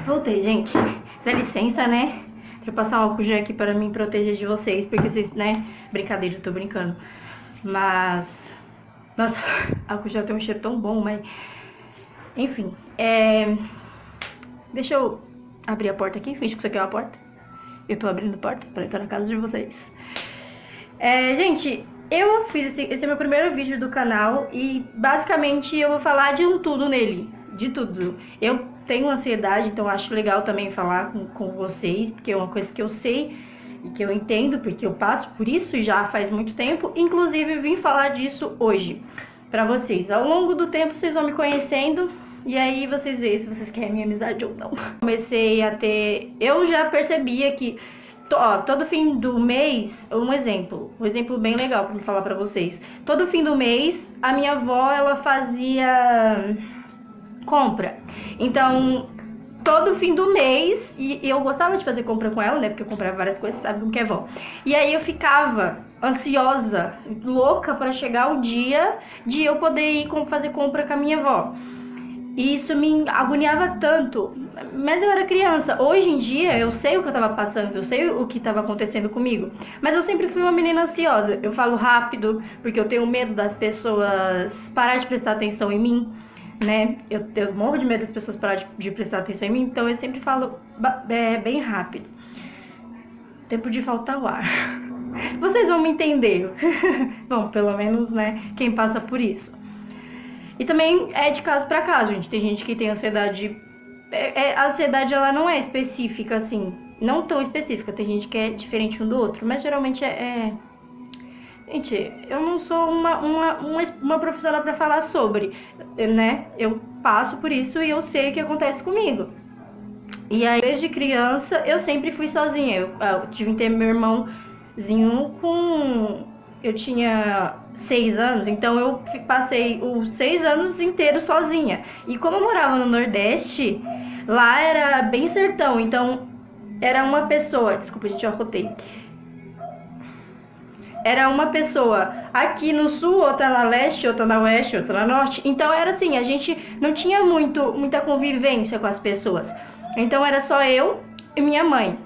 Voltei, gente. Dá licença, né? Deixa eu passar um álcool gel aqui para me proteger de vocês, porque vocês, né? Brincadeira, eu tô brincando. Mas... Nossa, álcool gel tem um cheiro tão bom, mas... Enfim, deixa eu abrir a porta aqui, finge que isso aqui é uma porta. Eu tô abrindo a porta para entrar na casa de vocês. Gente, eu fiz esse é meu primeiro vídeo do canal e basicamente eu vou falar de um tudo nele, de tudo. Eu tenho ansiedade, então acho legal também falar com vocês, porque é uma coisa que eu sei e que eu entendo, porque eu passo por isso e já faz muito tempo. Inclusive vim falar disso hoje pra vocês. Ao longo do tempo vocês vão me conhecendo e aí vocês veem se vocês querem minha amizade ou não. Comecei a ter... Eu já percebia que todo fim do mês, um exemplo bem legal para falar para vocês. Todo fim do mês, a minha avó, ela fazia compra. Então, todo fim do mês, e eu gostava de fazer compra com ela, né? Porque eu comprava várias coisas, sabe como que é vó. E aí eu ficava ansiosa, louca para chegar o dia de eu poder ir fazer compra com a minha avó. E isso me agoniava tanto. Mas eu era criança. Hoje em dia eu sei o que eu tava passando, eu sei o que tava acontecendo comigo. Mas eu sempre fui uma menina ansiosa. Eu falo rápido, porque eu tenho medo das pessoas parar de prestar atenção em mim, né? Eu morro de medo das pessoas parar de prestar atenção em mim, então eu sempre falo bem rápido. Tempo de faltar o ar. Vocês vão me entender. Bom, pelo menos, né, quem passa por isso. E também é de caso pra caso, gente. Tem gente que tem ansiedade... a ansiedade, ela não é específica, assim. Não tão específica. Tem gente que é diferente um do outro. Mas geralmente Gente, eu não sou uma profissional pra falar sobre, né? Eu passo por isso e eu sei o que acontece comigo. E aí, desde criança, eu sempre fui sozinha. Eu tive que ter meu irmãozinho com... Eu tinha 6 anos, então eu passei os 6 anos inteiros sozinha. E como eu morava no Nordeste, lá era bem sertão, então era uma pessoa... Desculpa, gente, eu arrotei. Era uma pessoa aqui no sul, outra na leste, outra na oeste, outra na norte. Então era assim, a gente não tinha muita convivência com as pessoas. Então era só eu e minha mãe.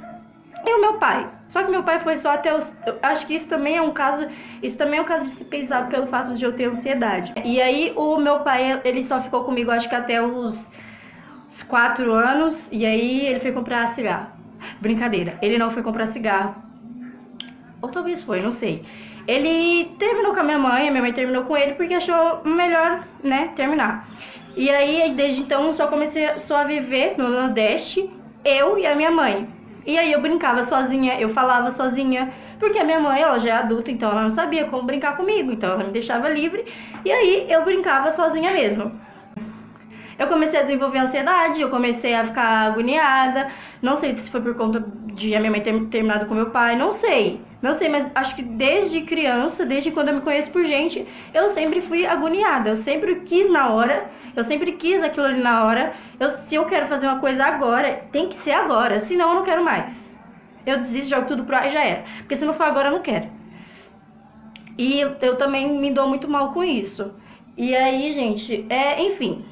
E o meu pai. Só que meu pai foi só até os... Acho que isso também é um caso de se pensar pelo fato de eu ter ansiedade. E aí o meu pai, ele só ficou comigo acho que até os 4 anos. E aí ele foi comprar cigarro. Brincadeira, ele não foi comprar cigarro. Ou talvez foi, não sei. Ele terminou com a minha mãe terminou com ele porque achou melhor, né, terminar. E aí, desde então, só comecei a viver no Nordeste, eu e a minha mãe. E aí eu brincava sozinha, eu falava sozinha, porque a minha mãe, ela já é adulta, então ela não sabia como brincar comigo, então ela me deixava livre. E aí eu brincava sozinha mesmo. Eu comecei a desenvolver ansiedade, eu comecei a ficar agoniada. Não sei se foi por conta de a minha mãe ter terminado com meu pai, não sei. Não sei, mas acho que desde criança, desde quando eu me conheço por gente, eu sempre fui agoniada. Eu sempre quis na hora, eu sempre quis aquilo ali na hora. Se eu quero fazer uma coisa agora, tem que ser agora, senão eu não quero mais. Eu desisto, jogo tudo pro ar e já era. Porque se não for agora, eu não quero. E eu também me dou muito mal com isso. E aí, gente, enfim...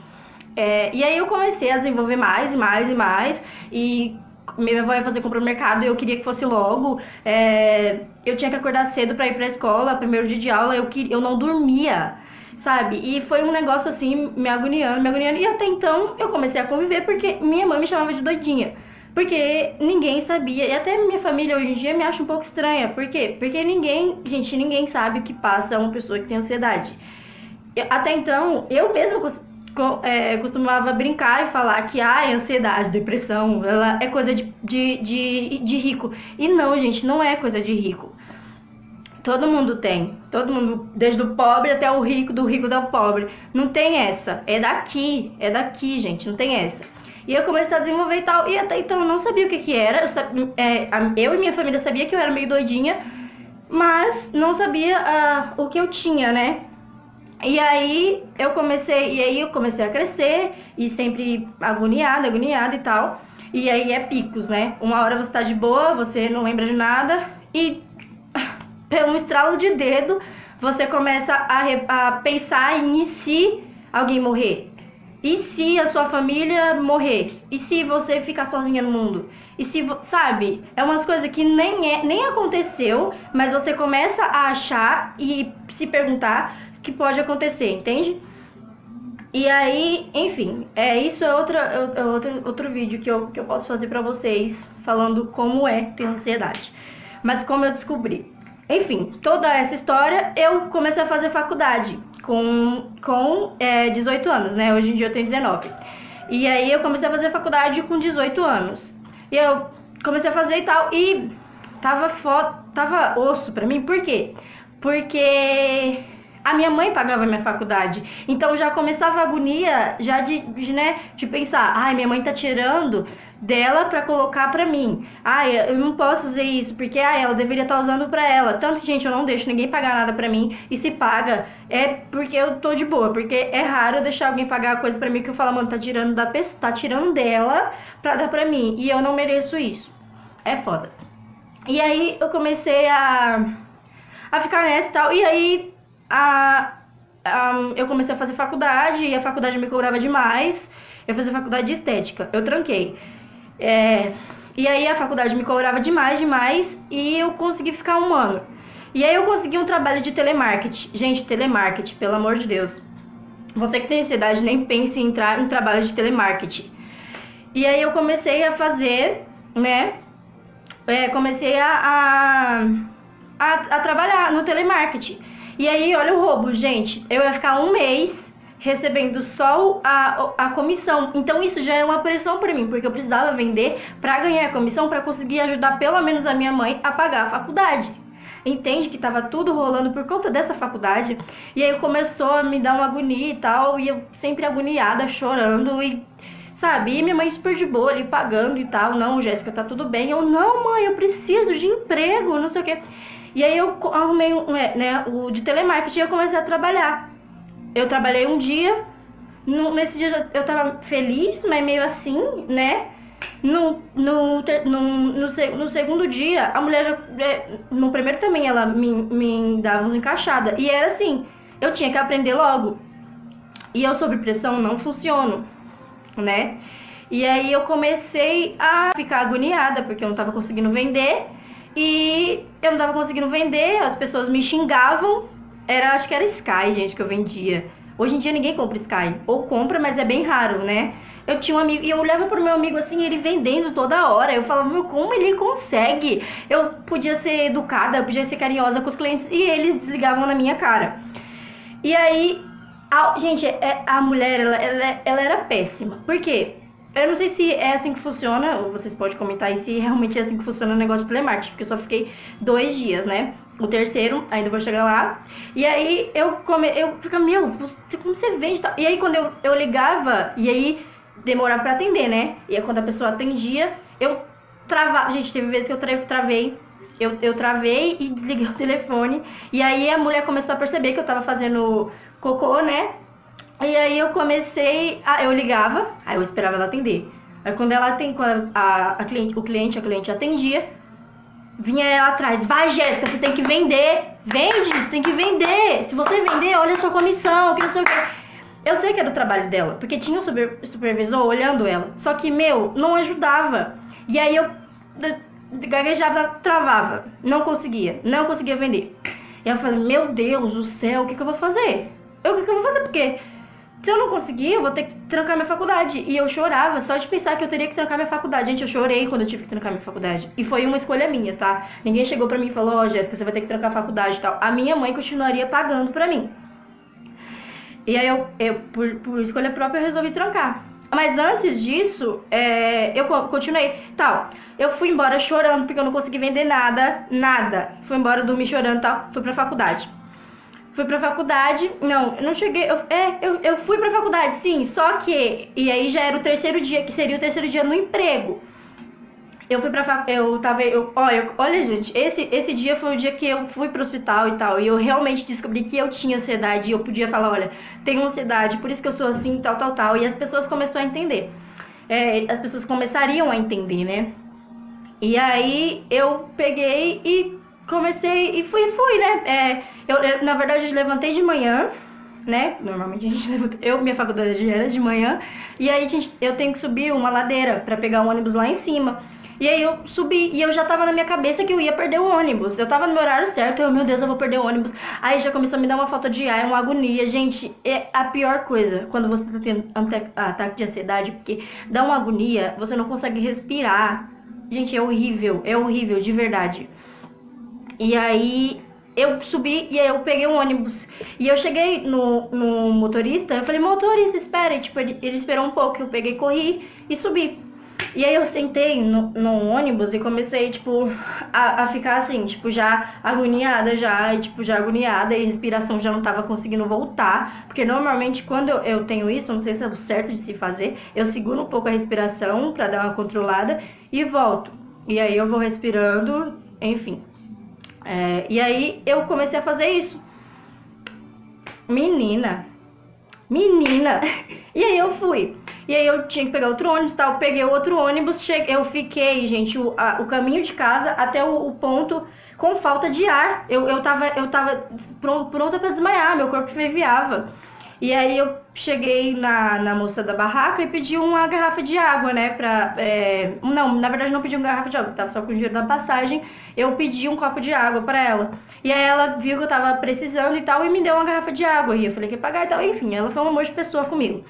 e aí eu comecei a desenvolver mais e mais e mais. E minha avó ia fazer compra no mercado e eu queria que fosse logo. Eu tinha que acordar cedo pra ir pra escola, primeiro dia de aula, eu não dormia, sabe? E foi um negócio assim, me agoniando, me agoniando. E até então eu comecei a conviver porque minha mãe me chamava de doidinha. Porque ninguém sabia, e até minha família hoje em dia me acha um pouco estranha. Por quê? Porque ninguém sabe o que passa uma pessoa que tem ansiedade. Até então, eu mesma costumava brincar e falar que ansiedade, depressão, ela é coisa de rico. E não, gente, não é coisa de rico. Todo mundo tem. Todo mundo, desde o pobre até o rico, do rico até o pobre. Não tem essa. É daqui, gente, não tem essa. E eu comecei a desenvolver e tal. E até então eu não sabia o que era. Eu e minha família sabia que eu era meio doidinha, mas não sabia o que eu tinha, né? E aí eu comecei a crescer e sempre agoniada e tal. E aí é picos, né? Uma hora você tá de boa, você não lembra de nada e pelo estralo de dedo você começa a pensar em se alguém morrer. E se a sua família morrer? E se você ficar sozinha no mundo? E se, sabe? É umas coisas que nem aconteceu, mas você começa a achar e se perguntar que pode acontecer, entende? E aí, enfim, isso é outro vídeo que eu posso fazer pra vocês, falando como é ter ansiedade. Mas como eu descobri. Enfim, toda essa história, eu comecei a fazer faculdade com 18 anos, né? Hoje em dia eu tenho 19. E aí eu comecei a fazer faculdade com 18 anos. E eu comecei a fazer e tal, e tava osso pra mim, por quê? Porque a minha mãe pagava a minha faculdade. Então já começava a agonia já de pensar, ai, minha mãe tá tirando dela pra colocar pra mim. Ai, eu não posso fazer isso, porque ela deveria estar usando pra ela. Tanto que, gente, eu não deixo ninguém pagar nada pra mim. E se paga, é porque eu tô de boa. Porque é raro eu deixar alguém pagar a coisa pra mim que eu falo, mano, tá tirando da pessoa, tá tirando dela pra dar pra mim. E eu não mereço isso. É foda. E aí eu comecei a ficar nessa e tal. E aí eu comecei a fazer faculdade e a faculdade me cobrava demais. Eu fazia faculdade de estética, eu tranquei. E aí a faculdade me cobrava demais e eu consegui ficar um ano. E aí eu consegui um trabalho de telemarketing. Gente, telemarketing, pelo amor de Deus. Você que tem ansiedade, nem pense em entrar em trabalho de telemarketing. E aí eu comecei a fazer, né? Comecei a trabalhar no telemarketing. E aí, olha o roubo, gente. Eu ia ficar um mês recebendo só a comissão. Então isso já é uma pressão para mim, porque eu precisava vender para ganhar a comissão, para conseguir ajudar pelo menos a minha mãe a pagar a faculdade. Entende que tava tudo rolando por conta dessa faculdade. E aí começou a me dar uma agonia e tal, e eu sempre agoniada, chorando e sabe? E minha mãe super de boa ali pagando e tal. Não, Jéssica, tá tudo bem. Eu, não, mãe, eu preciso de emprego, não sei o quê. E aí eu arrumei o de telemarketing e eu comecei a trabalhar. Eu trabalhei um dia, nesse dia eu tava feliz, mas meio assim, né? No segundo dia, a mulher no primeiro também ela me dava uns encaixada. E era assim, eu tinha que aprender logo. E eu sob pressão não funciono, né? E aí eu comecei a ficar agoniada, porque eu não tava conseguindo vender. E eu não tava conseguindo vender, as pessoas me xingavam. Acho que era Sky, gente, que eu vendia. Hoje em dia ninguém compra Sky. Ou compra, mas é bem raro, né? Eu tinha um amigo, e eu olhava pro meu amigo assim, ele vendendo toda hora. Eu falava, meu, como ele consegue? Eu podia ser educada, eu podia ser carinhosa com os clientes, e eles desligavam na minha cara. E aí, gente, a mulher, ela era péssima. Por quê? Eu não sei se é assim que funciona, ou vocês podem comentar aí se realmente é assim que funciona o negócio de telemarketing, porque eu só fiquei 2 dias, né? O terceiro, ainda vou chegar lá. E aí eu ficava, meu, como você vende? E aí quando eu ligava, e aí demorava pra atender, né? E aí quando a pessoa atendia, eu travava. Gente, teve vezes que eu travei. Eu travei e desliguei o telefone. E aí a mulher começou a perceber que eu tava fazendo cocô, né? E aí eu comecei, eu ligava, aí eu esperava ela atender. Aí quando o cliente atendia, vinha ela atrás, vai Jéssica, você tem que vender, vende, você tem que vender. Se você vender, olha a sua comissão, que não sei o que. Eu sei que era o trabalho dela, porque tinha um supervisor olhando ela. Só que, meu, não ajudava. E aí eu gaguejava, travava, não conseguia vender. E eu falei, meu Deus do céu, o que eu vou fazer? O que eu vou fazer? Porque se eu não conseguir, eu vou ter que trancar minha faculdade. E eu chorava só de pensar que eu teria que trancar minha faculdade. Gente, eu chorei quando eu tive que trancar minha faculdade. E foi uma escolha minha, tá? Ninguém chegou pra mim e falou, Jéssica, você vai ter que trancar a faculdade e tal. A minha mãe continuaria pagando pra mim. E aí eu por escolha própria, eu resolvi trancar. Mas antes disso, eu continuei. Tal, eu fui embora chorando porque eu não consegui vender nada. Fui embora dormir chorando e tal. Fui pra faculdade. Fui pra faculdade, não, eu não cheguei, eu fui pra faculdade, sim, só que, e aí já era o terceiro dia, que seria o terceiro dia no emprego. Eu fui pra faculdade, olha gente, esse dia foi o dia que eu fui pro hospital e tal, e eu realmente descobri que eu tinha ansiedade, e eu podia falar, olha, tenho ansiedade, por isso que eu sou assim, tal, e as pessoas começaram a entender. As pessoas começariam a entender, né? E aí eu peguei e comecei e fui, né? Eu, na verdade, levantei de manhã, né? Normalmente a gente levanta. Minha faculdade era de manhã. E aí eu tenho que subir uma ladeira pra pegar um ônibus lá em cima. E aí eu subi e eu já tava na minha cabeça que eu ia perder o ônibus. Eu tava no meu horário certo, meu Deus, eu vou perder o ônibus. Aí já começou a me dar uma falta de ar, uma agonia. Gente, é a pior coisa quando você tá tendo ataque de ansiedade, porque dá uma agonia, você não consegue respirar. Gente, é horrível, de verdade. E aí eu subi e aí eu peguei um ônibus. E eu cheguei no motorista, eu falei, motorista, espera. E, tipo, ele esperou um pouco, eu peguei, corri e subi. E aí eu sentei no ônibus e comecei, tipo, a ficar assim, tipo, já agoniada já, e tipo, já agoniada, e a respiração já não tava conseguindo voltar. Porque normalmente quando eu tenho isso, não sei se é o certo de se fazer, eu seguro um pouco a respiração pra dar uma controlada e volto. E aí eu vou respirando, enfim. E aí eu comecei a fazer isso. Menina, menina. E aí eu fui. E aí eu tinha que pegar outro ônibus, tal. Peguei o outro ônibus, eu fiquei, gente, o caminho de casa até o ponto com falta de ar. Eu tava pronta pra desmaiar, meu corpo fervilhava. E aí eu cheguei na moça da barraca e pedi uma garrafa de água, né? Não, na verdade não pedi uma garrafa de água, tava só com o dinheiro da passagem. Eu pedi um copo de água pra ela. E aí ela viu que eu tava precisando e tal, e me deu uma garrafa de água. E eu falei que ia pagar e tal. Enfim, ela foi um amor de pessoa comigo.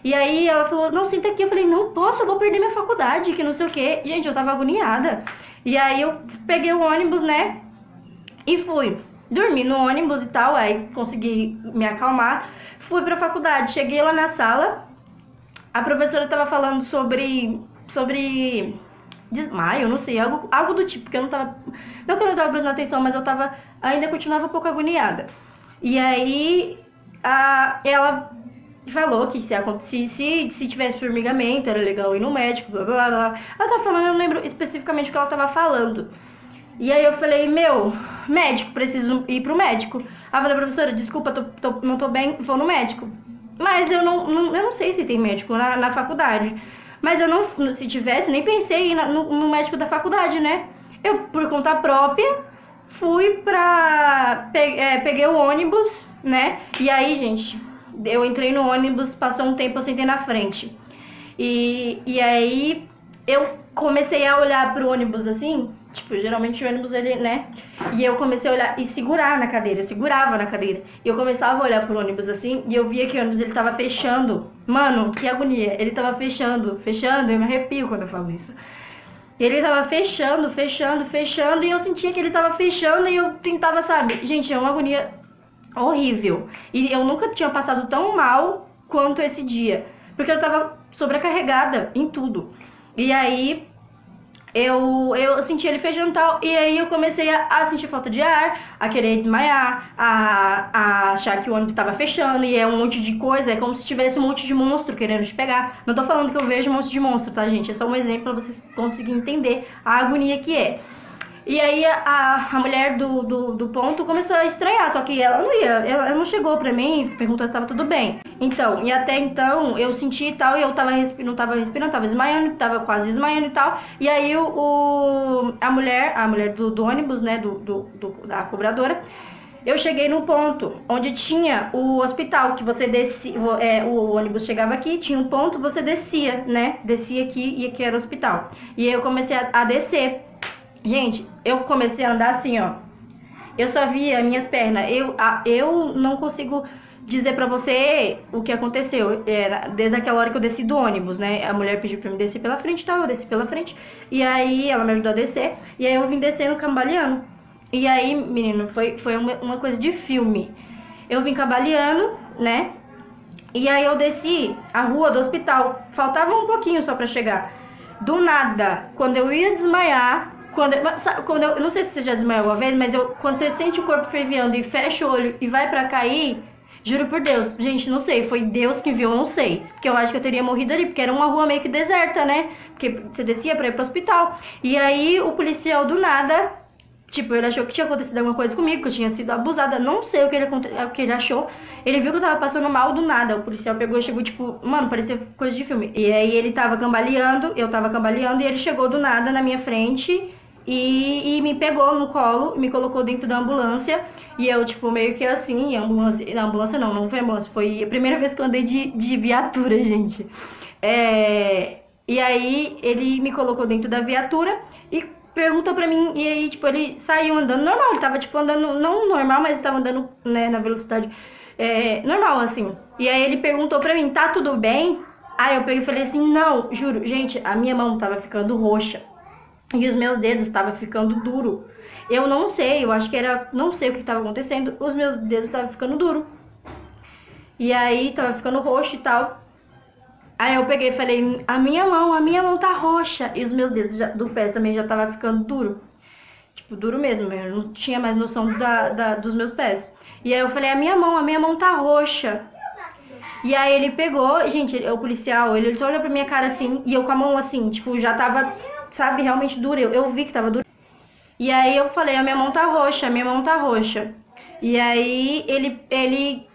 E aí ela falou, não, senta aqui. Eu falei, não posso, eu vou perder minha faculdade, que não sei o quê. Gente, eu tava agoniada. E aí eu peguei o ônibus, né? E fui. Dormi no ônibus e tal, aí consegui me acalmar. Fui pra faculdade, cheguei lá na sala, a professora tava falando sobre desmaio, não sei, algo do tipo, porque eu não tava, não que eu não tava prestando atenção, mas eu tava, ainda continuava um pouco agoniada. E aí, ela falou que se tivesse formigamento, era legal ir no médico, blá, blá, blá. Ela tava falando, eu não lembro especificamente o que ela tava falando. E aí eu falei, médico, preciso ir pro médico. Aí eu falei, professora, desculpa, não tô bem, vou no médico. Mas eu não sei se tem médico na faculdade. Mas eu não, se tivesse, nem pensei em ir no médico da faculdade, né? Eu, por conta própria, fui peguei o ônibus, né? E aí, gente, eu entrei no ônibus, passou um tempo, eu sentei na frente. E aí eu comecei a olhar pro ônibus assim, tipo, geralmente o ônibus ele, né? E eu comecei a olhar e segurar na cadeira, eu segurava na cadeira. E eu começava a olhar pro ônibus assim, e eu via que o ônibus ele tava fechando. Mano, que agonia. Ele tava fechando, eu me arrepio quando eu falo isso. Ele tava fechando, e eu sentia que ele tava fechando e eu tentava, sabe? Gente, é uma agonia horrível. E eu nunca tinha passado tão mal quanto esse dia. Porque eu tava sobrecarregada em tudo. E aí eu senti ele fechando e tal, e aí eu comecei a sentir falta de ar, a querer desmaiar, a achar que o ônibus estava fechando, e é um monte de coisa, é como se tivesse um monte de monstro querendo te pegar. Não tô falando que eu vejo um monte de monstro, tá, gente? É só um exemplo pra vocês conseguirem entender a agonia que é. E aí a mulher do ponto começou a estranhar, só que ela não chegou pra mim e perguntou se estava tudo bem. Então, e até então eu senti e tal, e eu não tava respirando, tava desmaiando, tava quase desmaiando e tal. E aí a mulher do ônibus, né, da cobradora, eu cheguei num ponto onde tinha o hospital, que você descia, o ônibus chegava aqui, tinha um ponto, você descia, né, descia aqui e aqui era o hospital. E aí eu comecei a descer. Gente, eu comecei a andar assim, ó. Eu só via minhas pernas. Eu não consigo dizer pra você o que aconteceu. Desde aquela hora que eu desci do ônibus, né? A mulher pediu pra eu descer pela frente e tal, eu desci pela frente. E aí ela me ajudou a descer. E aí eu vim descendo cambaleando. E aí, menino, foi uma coisa de filme. Eu vim cambaleando, né? E aí eu desci a rua do hospital. Faltava um pouquinho só pra chegar. Do nada, quando eu ia desmaiar, eu não sei se você já desmaiou uma vez, mas quando você sente o corpo fervilhando e fecha o olho e vai pra cair, juro por Deus, gente, não sei, foi Deus que viu, eu não sei. Porque eu acho que eu teria morrido ali, porque era uma rua meio que deserta, né? Porque você descia pra ir pro hospital. E aí o policial do nada, tipo, ele achou que tinha acontecido alguma coisa comigo, que eu tinha sido abusada, não sei o que ele achou. Ele viu que eu tava passando mal do nada. O policial pegou e chegou, tipo, mano, parecia coisa de filme. E aí ele tava cambaleando, eu tava cambaleando, e ele chegou do nada na minha frente e me pegou no colo, me colocou dentro da ambulância. E eu, tipo, meio que assim, ambulância não foi ambulância, foi a primeira vez que eu andei de viatura, gente. E aí ele me colocou dentro da viatura e perguntou pra mim, e aí, tipo, ele saiu andando normal, ele tava, tipo, andando, não normal, mas ele tava andando, né, na velocidade normal, assim. E aí ele perguntou pra mim, tá tudo bem? Aí eu peguei e falei assim, não, juro, gente, a minha mão tava ficando roxa e os meus dedos estavam ficando duro. Eu não sei, eu acho que era, não sei o que estava acontecendo, os meus dedos estavam ficando duro. E aí tava ficando roxo e tal. Aí eu peguei e falei, a minha mão tá roxa. E os meus dedos do pé também já tava ficando duro. Tipo, duro mesmo, eu não tinha mais noção dos meus pés. E aí eu falei, a minha mão tá roxa. E aí ele pegou, gente, o policial, ele só olhou pra minha cara assim, e eu com a mão assim, tipo, já tava, sabe, realmente dura. Eu vi que tava dura. E aí eu falei, a minha mão tá roxa, a minha mão tá roxa. E aí ele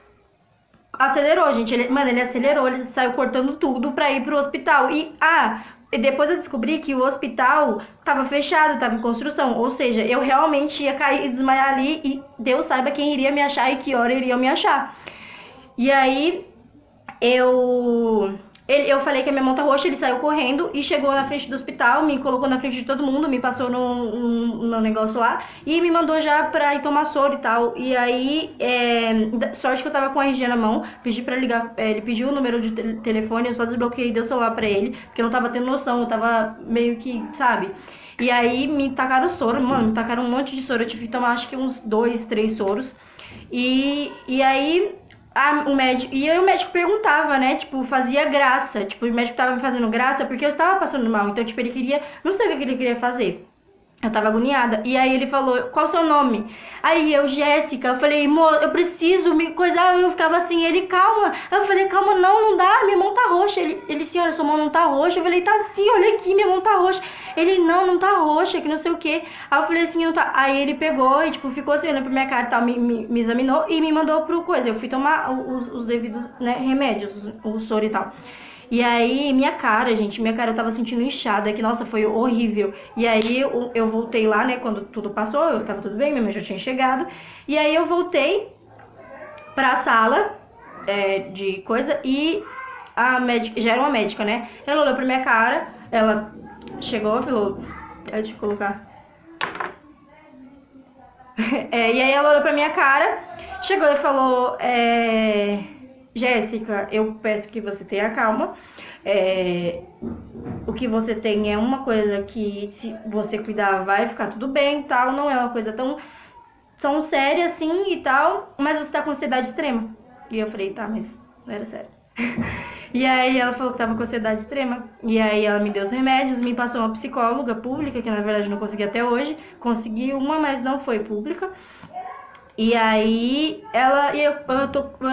acelerou, gente. Ele acelerou, ele saiu cortando tudo pra ir pro hospital. E depois eu descobri que o hospital tava fechado, tava em construção. Ou seja, eu realmente ia cair e desmaiar ali e Deus saiba quem iria me achar e que hora iriam me achar. E aí eu eu falei que a minha mão tá roxa, ele saiu correndo e chegou na frente do hospital, me colocou na frente de todo mundo, me passou no negócio lá e me mandou já pra ir tomar soro e tal. E aí, sorte que eu tava com a RG na mão, pedi pra ligar, ele pediu o número de telefone, eu só desbloqueei e dei o celular pra ele, porque eu não tava tendo noção, eu tava meio que, sabe? E aí me tacaram soro, mano, me tacaram um monte de soro, eu tive que tomar acho que uns 2, 3 soros. E aí o médico, e aí o médico perguntava, né? Tipo, fazia graça. Tipo, o médico tava me fazendo graça porque eu estava passando mal. Então, tipo, ele queria. Não sei o que ele queria fazer. Eu tava agoniada. E aí ele falou, qual o seu nome? Aí eu, Jéssica, eu falei, amor, eu preciso me coisar. Eu ficava assim, ele, calma. Aí eu falei, calma, não dá, minha mão tá roxa. Ele, senhora, sua mão não tá roxa. Eu falei, tá sim, olha aqui, minha mão tá roxa. Ele, não tá roxa, que não sei o quê. Aí eu falei assim, não tá. Aí ele pegou e, tipo, ficou assim, olhando pra minha cara e tal, me examinou e me mandou pro coisa. Eu fui tomar os devidos, né, remédios, o soro e tal. E aí, minha cara, gente, minha cara eu tava sentindo inchada, que nossa, foi horrível. E aí eu voltei lá, né, quando tudo passou, eu tava tudo bem, minha mãe já tinha chegado. E aí eu voltei pra sala de coisa e a médica, já era uma médica, né? Ela olhou pra minha cara, ela chegou e falou, deixa eu colocar. E aí ela olhou pra minha cara, chegou e falou, Jéssica, eu peço que você tenha calma. O que você tem é uma coisa que, se você cuidar, vai ficar tudo bem, tal. Não é uma coisa tão séria assim e tal, mas você tá com ansiedade extrema. E eu falei, tá, mas não era sério. E aí ela falou que tava com ansiedade extrema. E aí ela me deu os remédios, me passou uma psicóloga pública, que na verdade não consegui até hoje. Consegui uma, mas não foi pública. E aí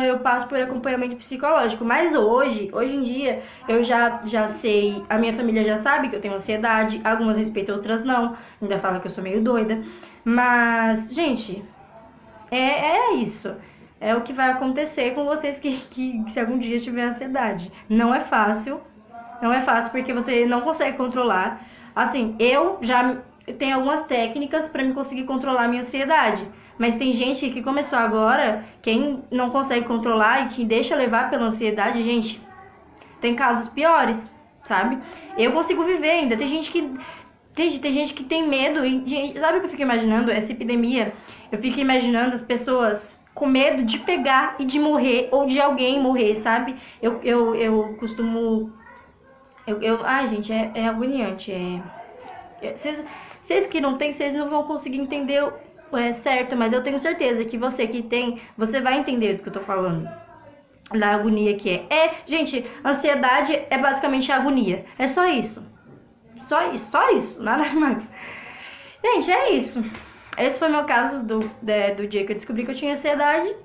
eu passo por acompanhamento psicológico. Mas hoje em dia, eu já sei, a minha família já sabe que eu tenho ansiedade, algumas respeitam, outras não. Ainda falam que eu sou meio doida. Mas, gente, é isso. É o que vai acontecer com vocês que se algum dia tiver ansiedade. Não é fácil. Não é fácil porque você não consegue controlar. Assim, eu já tenho algumas técnicas para me conseguir controlar a minha ansiedade. Mas tem gente que começou agora, quem não consegue controlar e que deixa levar pela ansiedade, gente, tem casos piores, sabe? Eu consigo viver ainda. Tem gente que. Gente, tem gente que tem medo. Sabe o que eu fico imaginando? Essa epidemia. Eu fico imaginando as pessoas com medo de pegar e de morrer, ou de alguém morrer, sabe? Eu costumo. Ai, gente, é agoniante. Vocês que não tem, vocês não vão conseguir entender certo, mas eu tenho certeza que você que tem, você vai entender do que eu tô falando. Da agonia que é. Gente, ansiedade é basicamente agonia. É só isso. Só isso. Nada mais. Gente, é isso. Esse foi meu caso do dia que eu descobri que eu tinha ansiedade.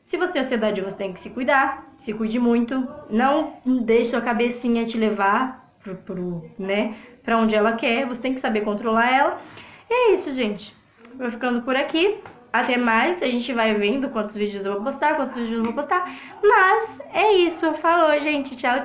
Se você tem ansiedade, você tem que se cuidar. Se cuide muito. Não deixe sua cabecinha te levar né, pra onde ela quer. Você tem que saber controlar ela. E é isso, gente. Vou ficando por aqui. Até mais. A gente vai vendo quantos vídeos eu vou postar, quantos vídeos eu não vou postar. Mas é isso. Falou, gente. Tchau, tchau.